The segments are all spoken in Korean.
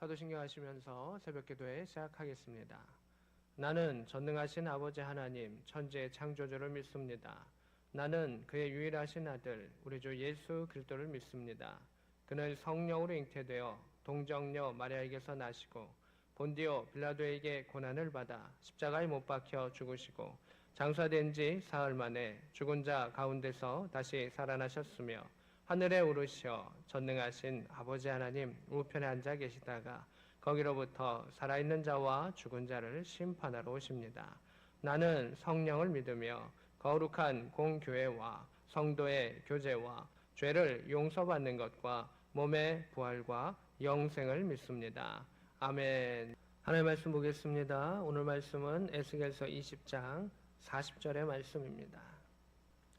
사도신경 하시면서 새벽기도회 시작하겠습니다. 나는 전능하신 아버지 하나님 천지의 창조주를 믿습니다. 나는 그의 유일하신 아들 우리 주 예수 그리스도를 믿습니다. 그는 성령으로 잉태되어 동정녀 마리아에게서 나시고 본디오 빌라도에게 고난을 받아 십자가에 못 박혀 죽으시고 장사된 지 사흘 만에 죽은 자 가운데서 다시 살아나셨으며 하늘에 오르시어 전능하신 아버지 하나님 우편에 앉아 계시다가 거기로부터 살아있는 자와 죽은 자를 심판하러 오십니다. 나는 성령을 믿으며 거룩한 공교회와 성도의 교제와 죄를 용서받는 것과 몸의 부활과 영생을 믿습니다. 아멘. 하나님의 말씀 보겠습니다. 오늘 말씀은 에스겔서 20장 40절의 말씀입니다.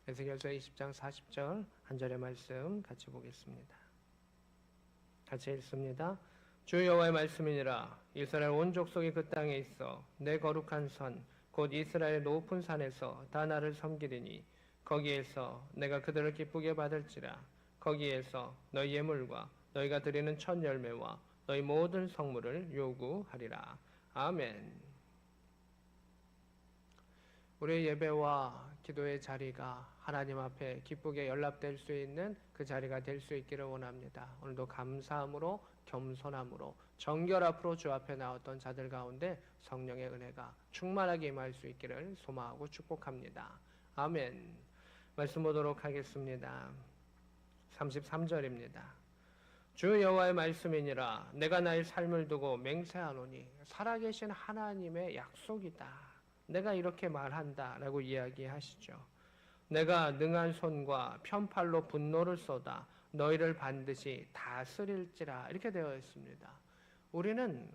에스겔서 20장 40절 한 절의 말씀 같이 보겠습니다. 같이 읽습니다. 주 여호와의 말씀이니라. 이스라엘 온 족속이 그 땅에 있어 내 거룩한 선 곧 이스라엘 높은 산에서 다 나를 섬기리니 거기에서 내가 그들을 기쁘게 받을지라. 거기에서 너희 예물과 너희가 드리는 첫 열매와 너희 모든 성물을 요구하리라. 아멘. 우리의 예배와 기도의 자리가 하나님 앞에 기쁘게 연락될 수 있는 그 자리가 될 수 있기를 원합니다. 오늘도 감사함으로 겸손함으로 정결 앞으로 주 앞에 나왔던 자들 가운데 성령의 은혜가 충만하게 임할 수 있기를 소망하고 축복합니다. 아멘. 말씀 보도록 하겠습니다. 33절입니다. 주 여호와의 말씀이니라. 내가 나의 삶을 두고 맹세하노니 살아계신 하나님의 약속이다. 내가 이렇게 말한다 라고 이야기하시죠. 내가 능한 손과 편팔로 분노를 쏟아 너희를 반드시 다스릴지라 이렇게 되어 있습니다. 우리는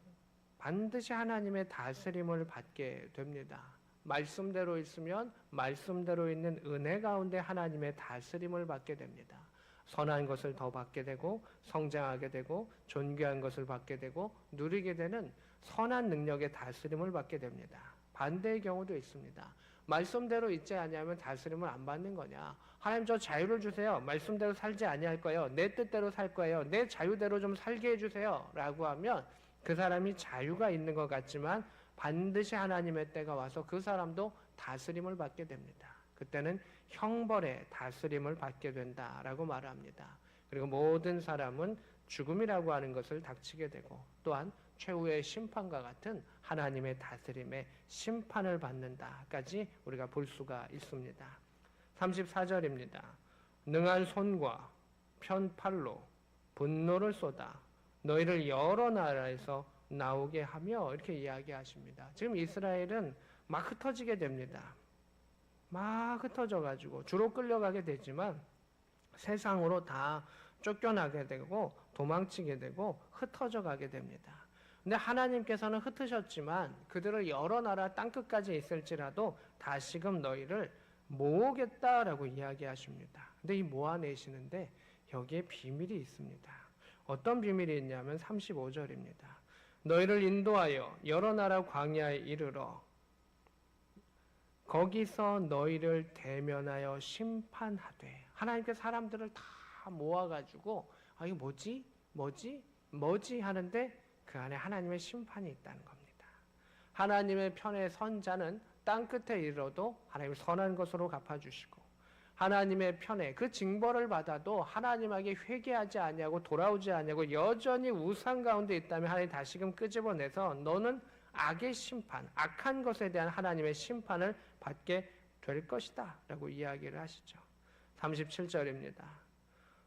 반드시 하나님의 다스림을 받게 됩니다. 말씀대로 있으면 말씀대로 있는 은혜 가운데 하나님의 다스림을 받게 됩니다. 선한 것을 더 받게 되고 성장하게 되고 존귀한 것을 받게 되고 누리게 되는 선한 능력의 다스림을 받게 됩니다. 반대의 경우도 있습니다. 말씀대로 있지 아니하면 다스림을 안 받는 거냐. 하나님 저 자유를 주세요. 말씀대로 살지 아니할 거예요. 내 뜻대로 살 거예요. 내 자유대로 좀 살게 해주세요 라고 하면 그 사람이 자유가 있는 것 같지만 반드시 하나님의 때가 와서 그 사람도 다스림을 받게 됩니다. 그때는 형벌의 다스림을 받게 된다라고 말합니다. 그리고 모든 사람은 죽음이라고 하는 것을 닥치게 되고 또한 최후의 심판과 같은 하나님의 다스림의 심판을 받는다까지 우리가 볼 수가 있습니다. 34절입니다. 능한 손과 편팔로 분노를 쏟아 너희를 여러 나라에서 나오게 하며 이렇게 이야기하십니다. 지금 이스라엘은 막 흩어지게 됩니다. 막 흩어져가지고 주로 끌려가게 되지만 세상으로 다 쫓겨나게 되고 도망치게 되고 흩어져 가게 됩니다. 근데 하나님께서는 흩으셨지만 그들을 여러 나라 땅끝까지 있을지라도 다시금 너희를 모으겠다라고 이야기하십니다. 근데 이 모아내시는데 여기에 비밀이 있습니다. 어떤 비밀이 있냐면 35절입니다. 너희를 인도하여 여러 나라 광야에 이르러 거기서 너희를 대면하여 심판하되. 하나님께서 사람들을 다 모아가지고 이게 뭐지 하는데 그 안에 하나님의 심판이 있다는 겁니다. 하나님의 편에 선 자는 땅끝에 이르러도 하나님 선한 것으로 갚아주시고 하나님의 편에 그 징벌을 받아도 하나님에게 회개하지 아니하고 돌아오지 아니하고 여전히 우상 가운데 있다면 하나님 다시금 끄집어내서 너는 악의 심판, 악한 것에 대한 하나님의 심판을 받게 될 것이다 라고 이야기를 하시죠. 37절입니다.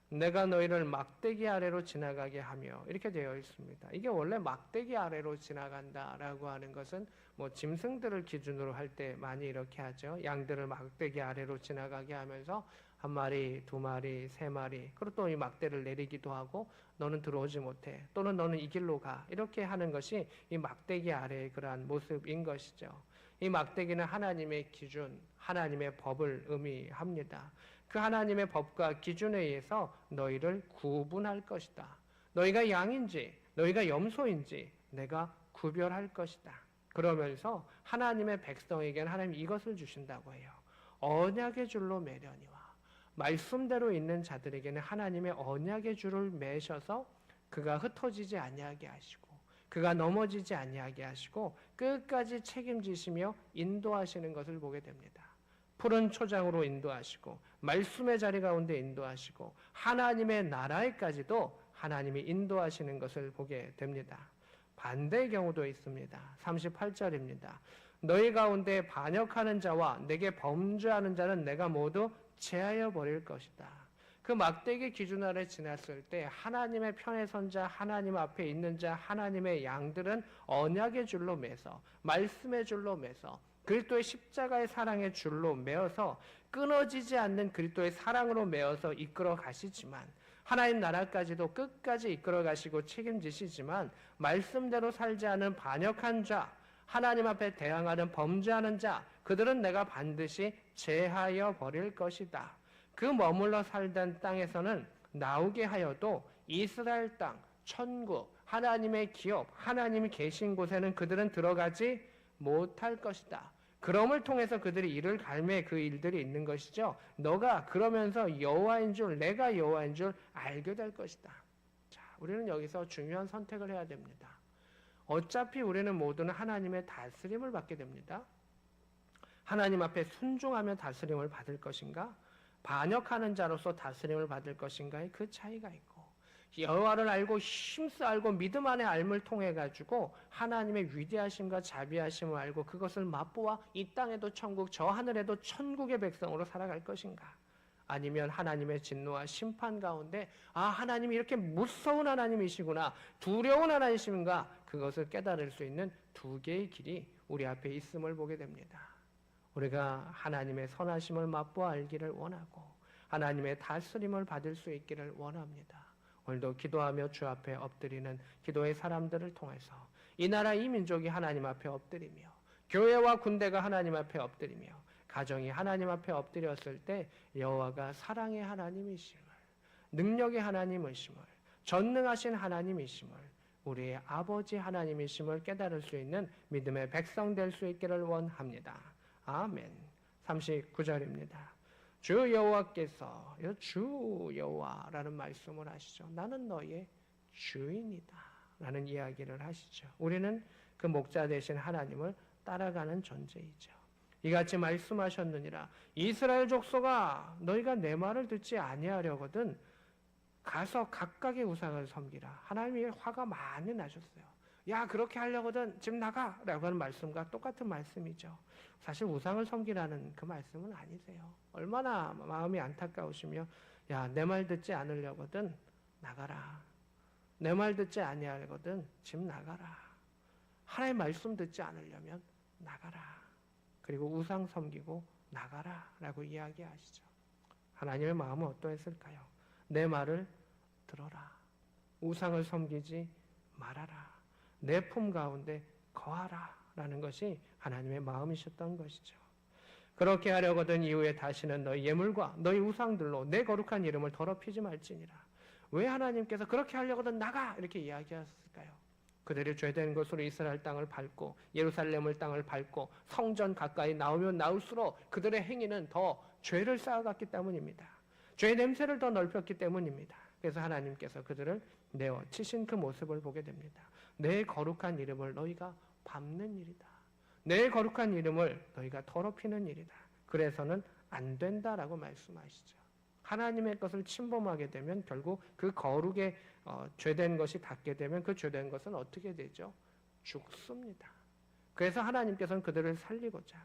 내가 너희를 막대기 아래로 지나가게 하며 이렇게 되어 있습니다. 이게 원래 막대기 아래로 지나간다라고 하는 것은 뭐 짐승들을 기준으로 할 때 많이 이렇게 하죠. 양들을 막대기 아래로 지나가게 하면서 한 마리, 두 마리, 세 마리 그리고 또 이 막대를 내리기도 하고 너는 들어오지 못해 또는 너는 이 길로 가 이렇게 하는 것이 이 막대기 아래의 그러한 모습인 것이죠. 이 막대기는 하나님의 기준, 하나님의 법을 의미합니다. 그 하나님의 법과 기준에 의해서 너희를 구분할 것이다. 너희가 양인지 너희가 염소인지 내가 구별할 것이다. 그러면서 하나님의 백성에게는 하나님이 이것을 주신다고 해요. 언약의 줄로 매려니와 말씀대로 있는 자들에게는 하나님의 언약의 줄을 매셔서 그가 흩어지지 아니하게 하시고 그가 넘어지지 아니하게 하시고 끝까지 책임지시며 인도하시는 것을 보게 됩니다. 푸른 초장으로 인도하시고 말씀의 자리 가운데 인도하시고 하나님의 나라에까지도 하나님이 인도하시는 것을 보게 됩니다. 반대의 경우도 있습니다. 38절입니다. 너희 가운데 반역하는 자와 내게 범죄하는 자는 내가 모두 제하여 버릴 것이다. 그 막대기 기준 아래 지났을 때 하나님의 편에 선 자, 하나님 앞에 있는 자, 하나님의 양들은 언약의 줄로 매서, 말씀의 줄로 매서, 그리스도의 십자가의 사랑의 줄로 매어서 끊어지지 않는 그리스도의 사랑으로 매어서 이끌어 가시지만, 하나님 나라까지도 끝까지 이끌어 가시고 책임지시지만, 말씀대로 살지 않은 반역한 자, 하나님 앞에 대항하는 범죄하는 자, 그들은 내가 반드시 제하여 버릴 것이다. 그 머물러 살던 땅에서는 나오게 하여도 이스라엘 땅, 천국, 하나님의 기업, 하나님이 계신 곳에는 그들은 들어가지 못할 것이다. 그럼을 통해서 그들이 이를 갈매 그 일들이 있는 것이죠. 너가 그러면서 여호와인 줄, 내가 여호와인 줄 알게 될 것이다. 자, 우리는 여기서 중요한 선택을 해야 됩니다. 어차피 우리는 모두는 하나님의 다스림을 받게 됩니다. 하나님 앞에 순종하며 다스림을 받을 것인가? 반역하는 자로서 다스림을 받을 것인가의 그 차이가 있고, 여호와를 알고 힘써 알고 믿음 안에 알을 통해 가지고 하나님의 위대하심과 자비하심을 알고 그것을 맛보아 이 땅에도 천국, 저 하늘에도 천국의 백성으로 살아갈 것인가? 아니면 하나님의 진노와 심판 가운데 하나님이 이렇게 무서운 하나님이시구나, 두려운 하나님이신가, 그것을 깨달을 수 있는 두 개의 길이 우리 앞에 있음을 보게 됩니다. 우리가 하나님의 선하심을 맛보아 알기를 원하고 하나님의 다스림을 받을 수 있기를 원합니다. 오늘도 기도하며 주 앞에 엎드리는 기도의 사람들을 통해서 이 나라 이 민족이 하나님 앞에 엎드리며, 교회와 군대가 하나님 앞에 엎드리며, 가정이 하나님 앞에 엎드렸을 때 여호와가 사랑의 하나님이심을, 능력의 하나님이심을, 전능하신 하나님이심을, 우리의 아버지 하나님이심을 깨달을 수 있는 믿음의 백성 될 수 있기를 원합니다. 아멘. 39절입니다. 주 여호와께서, 주 여호와라는 말씀을 하시죠. 나는 너의 주인이다 라는 이야기를 하시죠. 우리는 그 목자 되신 하나님을 따라가는 존재이죠. 이같이 말씀하셨느니라. 이스라엘 족속아, 너희가 내 말을 듣지 아니하려거든 가서 각각의 우상을 섬기라. 하나님이 화가 많이 나셨어요. 야, 그렇게 하려거든 지금 나가 라고 하는 말씀과 똑같은 말씀이죠. 사실 우상을 섬기라는 그 말씀은 아니세요. 얼마나 마음이 안타까우시며, 야, 내 말 듣지 않으려거든 나가라. 내 말 듣지 아니하려거든 지금 나가라. 하나님의 말씀 듣지 않으려면 나가라. 그리고 우상 섬기고 나가라 라고 이야기하시죠. 하나님의 마음은 어떠했을까요? 내 말을 들어라. 우상을 섬기지 말아라. 내 품 가운데 거하라 라는 것이 하나님의 마음이셨던 것이죠. 그렇게 하려거든 이후에 다시는 너희 예물과 너희 우상들로 내 거룩한 이름을 더럽히지 말지니라. 왜 하나님께서 그렇게 하려거든 나가 이렇게 이야기하셨을까요? 그들이 죄된 것으로 이스라엘 땅을 밟고 예루살렘을 땅을 밟고 성전 가까이 나오면 나올수록 그들의 행위는 더 죄를 쌓아갔기 때문입니다. 죄의 냄새를 더 넓혔기 때문입니다. 그래서 하나님께서 그들을 내어 치신 그 모습을 보게 됩니다. 내 거룩한 이름을 너희가 밟는 일이다. 내 거룩한 이름을 너희가 더럽히는 일이다. 그래서는 안 된다라고 말씀하시죠. 하나님의 것을 침범하게 되면 결국 그 거룩에 죄된 것이 닿게 되면 그 죄된 것은 어떻게 되죠? 죽습니다. 그래서 하나님께서는 그들을 살리고자,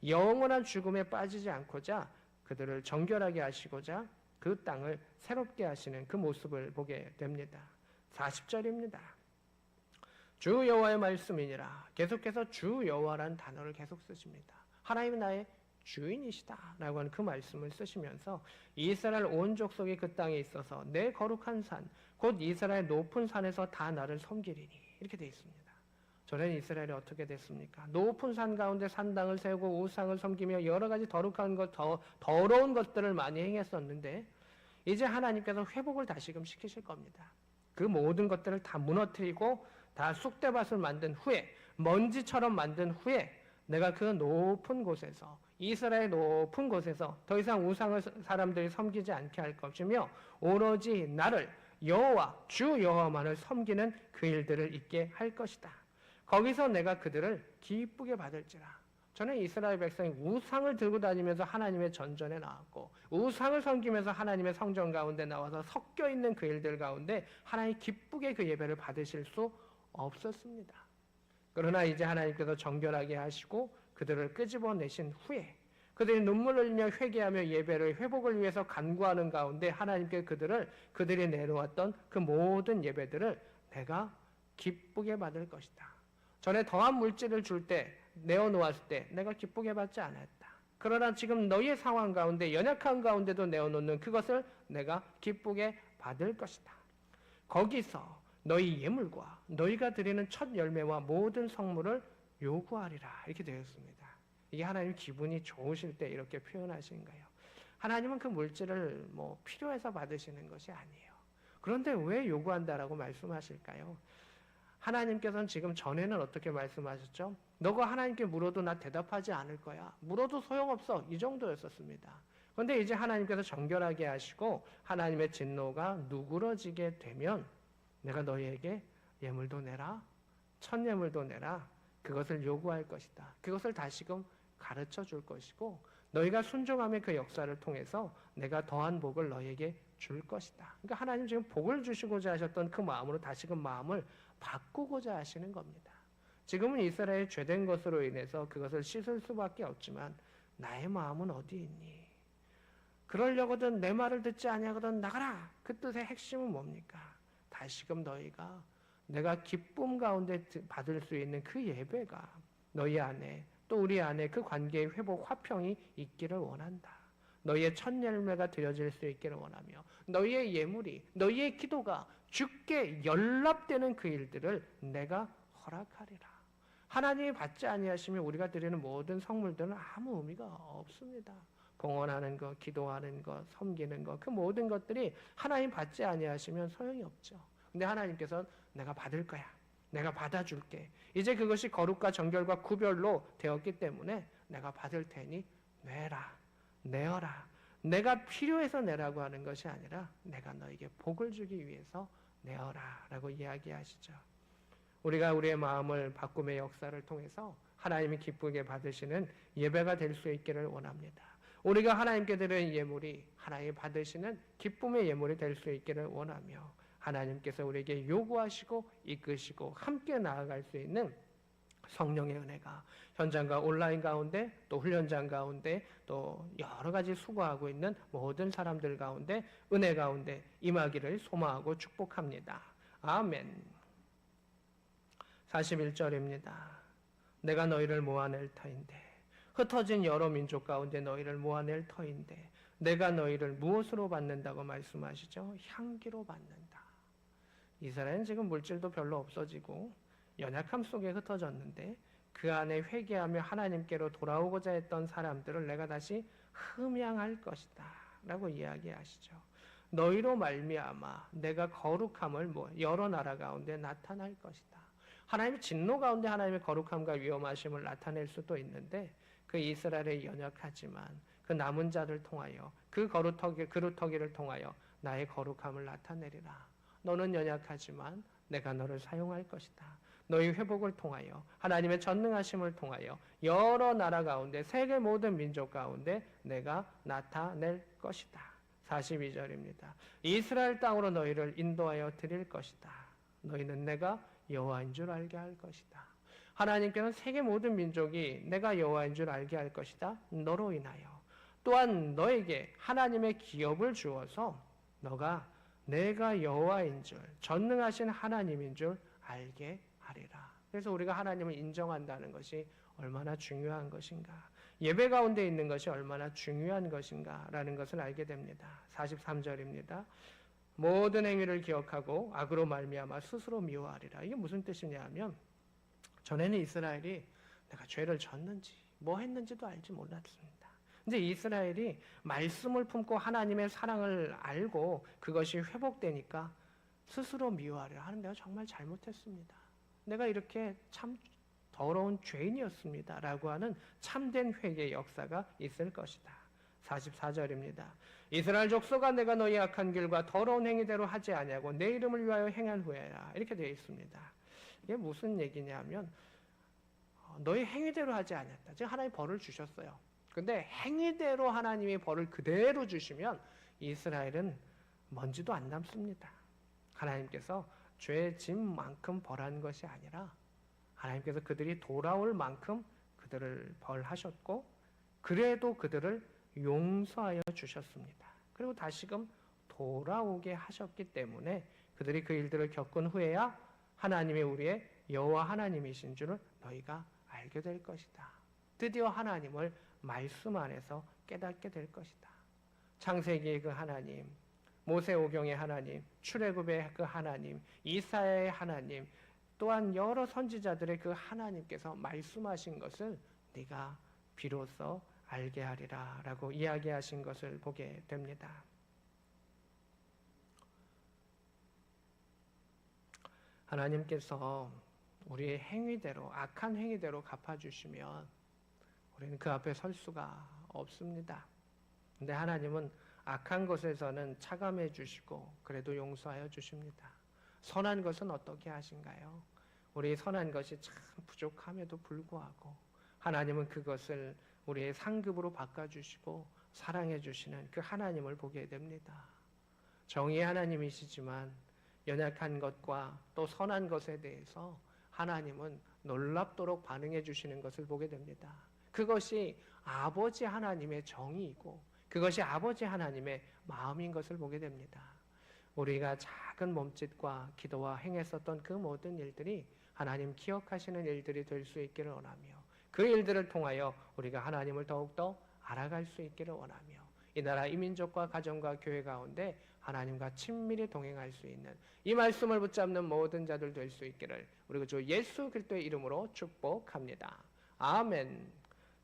영원한 죽음에 빠지지 않고자 그들을 정결하게 하시고자 그 땅을 새롭게 하시는 그 모습을 보게 됩니다. 40절입니다. 주 여호와의 말씀이니라. 계속해서 주 여호와라는 단어를 계속 쓰십니다. 하나님은 나의 주인이시다 라고 하는 그 말씀을 쓰시면서 이스라엘 온 족속이 그 땅에 있어서 내 거룩한 산, 곧 이스라엘 높은 산에서 다 나를 섬기리니 이렇게 되어 있습니다. 전에는 이스라엘이 어떻게 됐습니까? 높은 산 가운데 산당을 세우고 우상을 섬기며 여러 가지 더러운 것들을 많이 행했었는데, 이제 하나님께서 회복을 다시금 시키실 겁니다. 그 모든 것들을 다 무너뜨리고 다 쑥대밭을 만든 후에, 먼지처럼 만든 후에 내가 그 높은 곳에서, 이스라엘 높은 곳에서 더 이상 우상을 사람들이 섬기지 않게 할 것이며 오로지 나를, 여호와 주 여호와만을 섬기는 그 일들을 있게 할 것이다. 거기서 내가 그들을 기쁘게 받을지라. 저는 이스라엘 백성이 우상을 들고 다니면서 하나님의 전전에 나왔고 우상을 섬기면서 하나님의 성전 가운데 나와서 섞여 있는 그 일들 가운데 하나님 기쁘게 그 예배를 받으실 수 없었습니다. 그러나 이제 하나님께서 정결하게 하시고 그들을 끄집어내신 후에 그들이 눈물을 흘리며 회개하며 예배를 회복을 위해서 간구하는 가운데 하나님께 그들이 내놓았던 그 모든 예배들을 내가 기쁘게 받을 것이다. 전에 더한 물질을 줄 때 내어놓았을 때 내가 기쁘게 받지 않았다. 그러나 지금 너희의 상황 가운데 연약한 가운데도 내어놓는 그것을 내가 기쁘게 받을 것이다. 거기서 너희 예물과 너희가 드리는 첫 열매와 모든 성물을 요구하리라. 이렇게 되어 있습니다. 이게 하나님 기분이 좋으실 때 이렇게 표현하신 거예요. 하나님은 그 물질을 필요해서 받으시는 것이 아니에요. 그런데 왜 요구한다라고 말씀하실까요? 하나님께서는 지금 전에는 어떻게 말씀하셨죠? 너가 하나님께 물어도 나 대답하지 않을 거야. 물어도 소용없어. 이 정도였었습니다. 그런데 이제 하나님께서 정결하게 하시고 하나님의 진노가 누그러지게 되면 내가 너희에게 예물도 내라, 첫 예물도 내라. 그것을 요구할 것이다. 그것을 다시금 가르쳐 줄 것이고 너희가 순종함의 그 역사를 통해서 내가 더한 복을 너희에게 줄 것이다. 그러니까 하나님 지금 복을 주시고자 하셨던 그 마음으로 다시금 마음을 바꾸고자 하시는 겁니다. 지금은 이스라엘이 죄된 것으로 인해서 그것을 씻을 수밖에 없지만 나의 마음은 어디 있니? 그러려거든 내 말을 듣지 아니하거든 나가라. 그 뜻의 핵심은 뭡니까? 다시금 너희가 내가 기쁨 가운데 받을 수 있는 그 예배가 너희 안에 또 우리 안에 그 관계의 회복 화평이 있기를 원한다. 너희의 첫 열매가 드려질 수 있기를 원하며 너희의 예물이 너희의 기도가 주께 연락되는 그 일들을 내가 허락하리라. 하나님이 받지 아니하시면 우리가 드리는 모든 성물들은 아무 의미가 없습니다. 공헌하는 것, 기도하는 것, 섬기는 것, 그 모든 것들이 하나님 받지 아니하시면 소용이 없죠. 근데 하나님께서는 내가 받을 거야. 내가 받아줄게. 이제 그것이 거룩과 정결과 구별로 되었기 때문에 내가 받을 테니 내라. 내어라. 내가 필요해서 내라고 하는 것이 아니라 내가 너에게 복을 주기 위해서 내어라 라고 이야기하시죠. 우리가 우리의 마음을 바꿈의 역사를 통해서 하나님이 기쁘게 받으시는 예배가 될 수 있기를 원합니다. 우리가 하나님께 드리는 예물이 하나님이 받으시는 기쁨의 예물이 될 수 있기를 원하며 하나님께서 우리에게 요구하시고 이끄시고 함께 나아갈 수 있는 성령의 은혜가 현장과 온라인 가운데 또 훈련장 가운데 또 여러 가지 수고하고 있는 모든 사람들 가운데 은혜 가운데 임하기를 소망하고 축복합니다. 아멘. 41절입니다. 내가 너희를 모아낼 터인데 흩어진 여러 민족 가운데 너희를 모아낼 터인데 내가 너희를 무엇으로 받는다고 말씀하시죠? 향기로 받는다. 이스라엘은 지금 물질도 별로 없어지고 연약함 속에 흩어졌는데 그 안에 회개하며 하나님께로 돌아오고자 했던 사람들을 내가 다시 흠양할 것이다 라고 이야기하시죠. 너희로 말미암아 내가 거룩함을 여러 나라 가운데 나타날 것이다. 하나님의 진노 가운데 하나님의 거룩함과 위엄하심을 나타낼 수도 있는데 그 이스라엘의 연약하지만 그 남은 자를 통하여 그 그루터기를 통하여 나의 거룩함을 나타내리라. 너는 연약하지만 내가 너를 사용할 것이다. 너희 회복을 통하여 하나님의 전능하심을 통하여 여러 나라 가운데 세계 모든 민족 가운데 내가 나타낼 것이다. 42절입니다. 이스라엘 땅으로 너희를 인도하여 드릴 것이다. 너희는 내가 여호와인 줄 알게 할 것이다. 하나님께는 세계 모든 민족이 내가 여호와인 줄 알게 할 것이다. 너로 인하여 또한 너에게 하나님의 기업을 주어서 너가 내가 여호와인 줄 전능하신 하나님인 줄 알게 하리라. 그래서 우리가 하나님을 인정한다는 것이 얼마나 중요한 것인가, 예배 가운데 있는 것이 얼마나 중요한 것인가 라는 것을 알게 됩니다. 43절입니다. 모든 행위를 기억하고 악으로 말미암아 스스로 미워하리라. 이게 무슨 뜻이냐 하면 전에는 이스라엘이 내가 죄를 졌는지 뭐 했는지도 알지 몰랐습니다. 이제 이스라엘이 말씀을 품고 하나님의 사랑을 알고 그것이 회복되니까 스스로 미워하려 하는 내가 정말 잘못했습니다. 내가 이렇게 참 더러운 죄인이었습니다. 라고 하는 참된 회개의 역사가 있을 것이다. 44절입니다. 이스라엘 족속아 내가 너희 악한 길과 더러운 행위대로 하지 아니하고 내 이름을 위하여 행한 후에라. 이렇게 되어 있습니다. 이게 무슨 얘기냐면 너희 행위대로 하지 않았다. 지금 하나님 벌을 주셨어요. 근데 행위대로 하나님이 벌을 그대로 주시면 이스라엘은 먼지도 안 남습니다. 하나님께서 죄 짐만큼 벌한 것이 아니라 하나님께서 그들이 돌아올 만큼 그들을 벌하셨고 그래도 그들을 용서하여 주셨습니다. 그리고 다시금 돌아오게 하셨기 때문에 그들이 그 일들을 겪은 후에야 하나님이 우리의 여호와 하나님이신 줄을 너희가 알게 될 것이다. 드디어 하나님을 말씀 안에서 깨닫게 될 것이다. 창세기의 그 하나님, 모세오경의 하나님, 출애굽의 그 하나님, 이사야의 하나님, 또한 여러 선지자들의 그 하나님께서 말씀하신 것을 네가 비로소 알게 하리라 라고 이야기하신 것을 보게 됩니다. 하나님께서 우리의 행위대로, 악한 행위대로 갚아주시면 우리는 그 앞에 설 수가 없습니다. 근데 하나님은 악한 것에서는 차감해 주시고 그래도 용서하여 주십니다. 선한 것은 어떻게 하신가요? 우리 선한 것이 참 부족함에도 불구하고 하나님은 그것을 우리의 상급으로 바꿔주시고 사랑해 주시는 그 하나님을 보게 됩니다. 정의의 하나님이시지만 연약한 것과 또 선한 것에 대해서 하나님은 놀랍도록 반응해 주시는 것을 보게 됩니다. 그것이 아버지 하나님의 정의이고 그것이 아버지 하나님의 마음인 것을 보게 됩니다. 우리가 작은 몸짓과 기도와 행했었던 그 모든 일들이 하나님 기억하시는 일들이 될 수 있기를 원하며 그 일들을 통하여 우리가 하나님을 더욱더 알아갈 수 있기를 원하며 이 나라 이민족과 가정과 교회 가운데 하나님과 친밀히 동행할 수 있는 이 말씀을 붙잡는 모든 자들 될 수 있기를 우리 주 예수 그리스도의 이름으로 축복합니다. 아멘.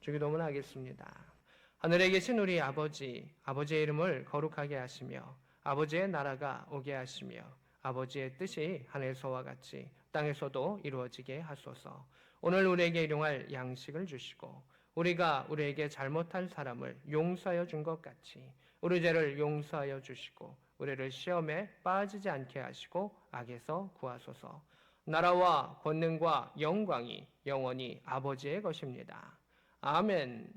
주기도문 하겠습니다. 하늘에 계신 우리 아버지, 아버지의 이름을 거룩하게 하시며 아버지의 나라가 오게 하시며 아버지의 뜻이 하늘에서와 같이 땅에서도 이루어지게 하소서. 오늘 우리에게 일용할 양식을 주시고 우리가 우리에게 잘못한 사람을 용서하여 준 것 같이 우리 죄를 용서하여 주시고 우리를 시험에 빠지지 않게 하시고 악에서 구하소서. 나라와 권능과 영광이 영원히 아버지의 것입니다. 아멘.